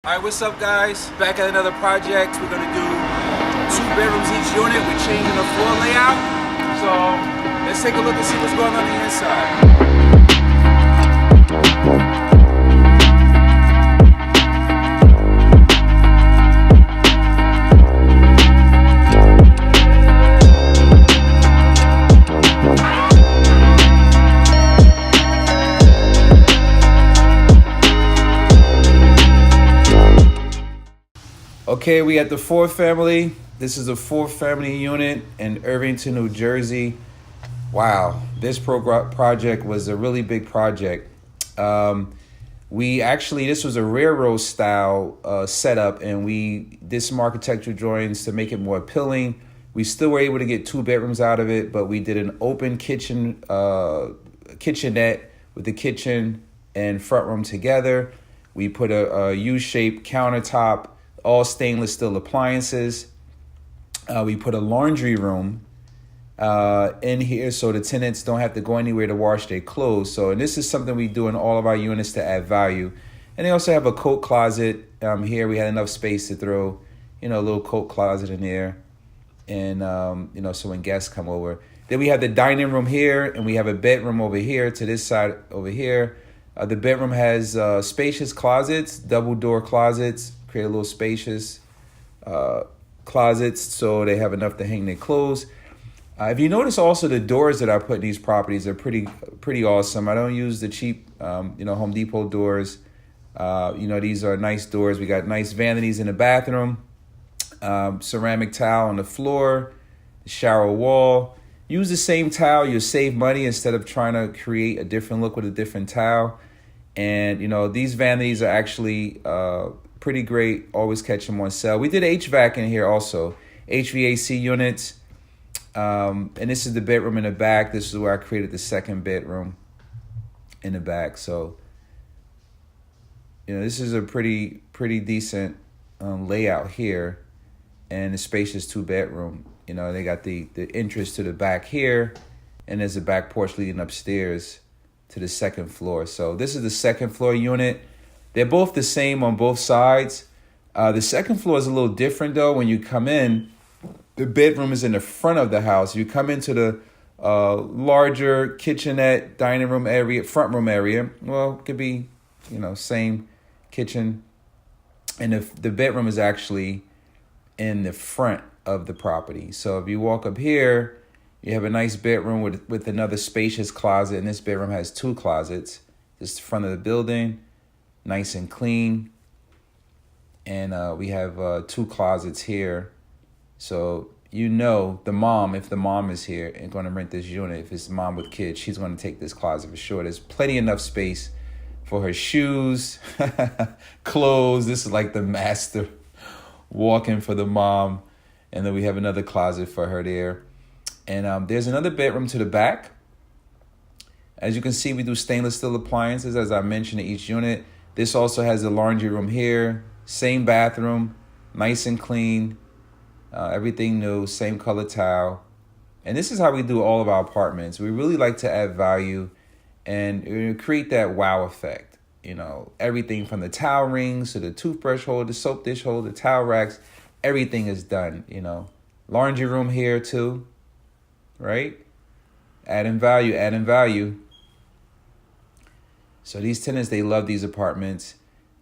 Alright, what's up guys? Back at another project. We're gonna do 2 bedrooms each unit. We're changing the floor layout. So let's take a look and see what's going on the inside. Okay, we at the fourth family. This is a 4-family unit in Irvington, New Jersey. Wow, this project was a really big project. This was a railroad style setup, and we did some architectural drawings to make it more appealing. We still were able to get 2 bedrooms out of it, but we did an open kitchenette with the kitchen and front room together. We put a U-shaped countertop, all stainless steel appliances. We put a laundry room in here so the tenants don't have to go anywhere to wash their clothes. And this is something we do in all of our units to add value. And they also have a coat closet here. We had enough space to throw, a little coat closet in there. And, so when guests come over. Then we have the dining room here, and we have a bedroom over here to this side over here. The bedroom has spacious closets, double door closets, create a little spacious closets so they have enough to hang their clothes. If you notice also the doors that I put in these properties are pretty awesome. I don't use the cheap, Home Depot doors. These are nice doors. We got nice vanities in the bathroom, ceramic tile on the floor, the shower wall. Use the same tile. You'll save money instead of trying to create a different look with a different tile. And, these vanities are actually pretty great. Always catch them on sale. We did HVAC in here also. HVAC units. And this is the bedroom in the back. This is where I created the second bedroom in the back. So, this is a pretty decent layout here. And a spacious 2-bedroom. They got the entrance to the back here. And there's a back porch leading upstairs to the second floor. So this is the second floor unit. They're both the same on both sides. The second floor is a little different though. When you come in, the bedroom is in the front of the house. You come into the larger kitchenette, dining room area, front room area. Well, it could be, same kitchen. And the bedroom is actually in the front of the property. So if you walk up here, you have a nice bedroom with another spacious closet. And this bedroom has 2 closets. This is the front of the building, nice and clean. And we have 2 closets here. So the mom, if the mom is here and going to rent this unit, if it's a mom with kids, she's going to take this closet for sure. There's plenty enough space for her shoes, clothes. This is like the master walk-in for the mom. And then we have another closet for her there. And there's another bedroom to the back. As you can see, we do stainless steel appliances, as I mentioned, in each unit. This also has a laundry room here. Same bathroom, nice and clean. Everything new, same color tile. And this is how we do all of our apartments. We really like to add value and create that wow effect. Everything from the towel rings to the toothbrush holder, the soap dish holder, the towel racks, everything is done, Laundry room here too, right? Adding value. So these tenants, they love these apartments.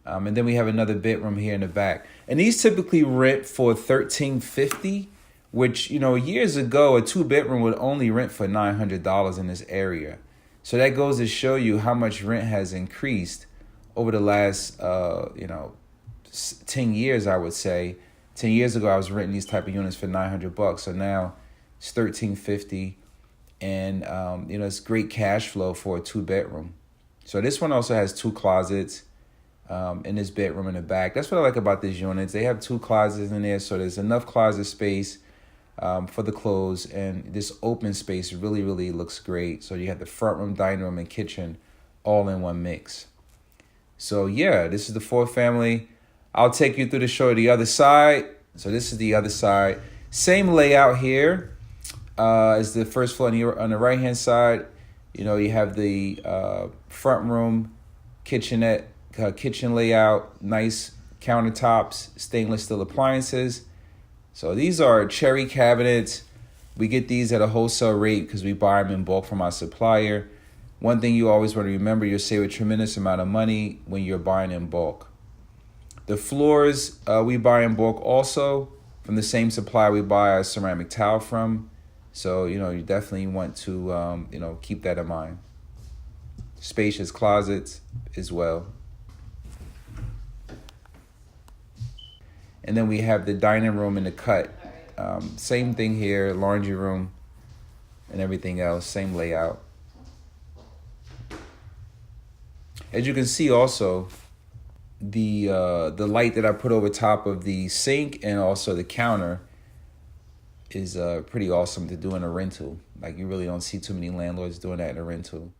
And then we have another bedroom here in the back. And these typically rent for $1,350, which, years ago, a 2-bedroom would only rent for $900 in this area. So that goes to show you how much rent has increased over the last, 10 years, I would say. 10 years ago, I was renting these type of units for $900. So now it's $1,350. And, it's great cash flow for a 2-bedroom. So this one also has 2 closets. In this bedroom in the back. That's what I like about these units. They have 2 closets in there, so there's enough closet space for the clothes, and this open space really, really looks great. So you have the front room, dining room, and kitchen all in one mix. So yeah, this is the 4th family. I'll take you through the show of the other side. So this is the other side. Same layout here as the first floor on the right-hand side. You have the front room, kitchenette, kitchen layout, nice countertops, stainless steel appliances. So these are cherry cabinets. We get these at a wholesale rate because we buy them in bulk from our supplier. One thing you always want to remember, you'll save a tremendous amount of money when you're buying in bulk. The floors we buy in bulk also from the same supplier we buy our ceramic tile from. So, you definitely want to, keep that in mind. Spacious closets as well. And then we have the dining room and the cut. Same thing here, laundry room and everything else, same layout. As you can see also, the light that I put over top of the sink and also the counter is pretty awesome to do in a rental. Like, you really don't see too many landlords doing that in a rental.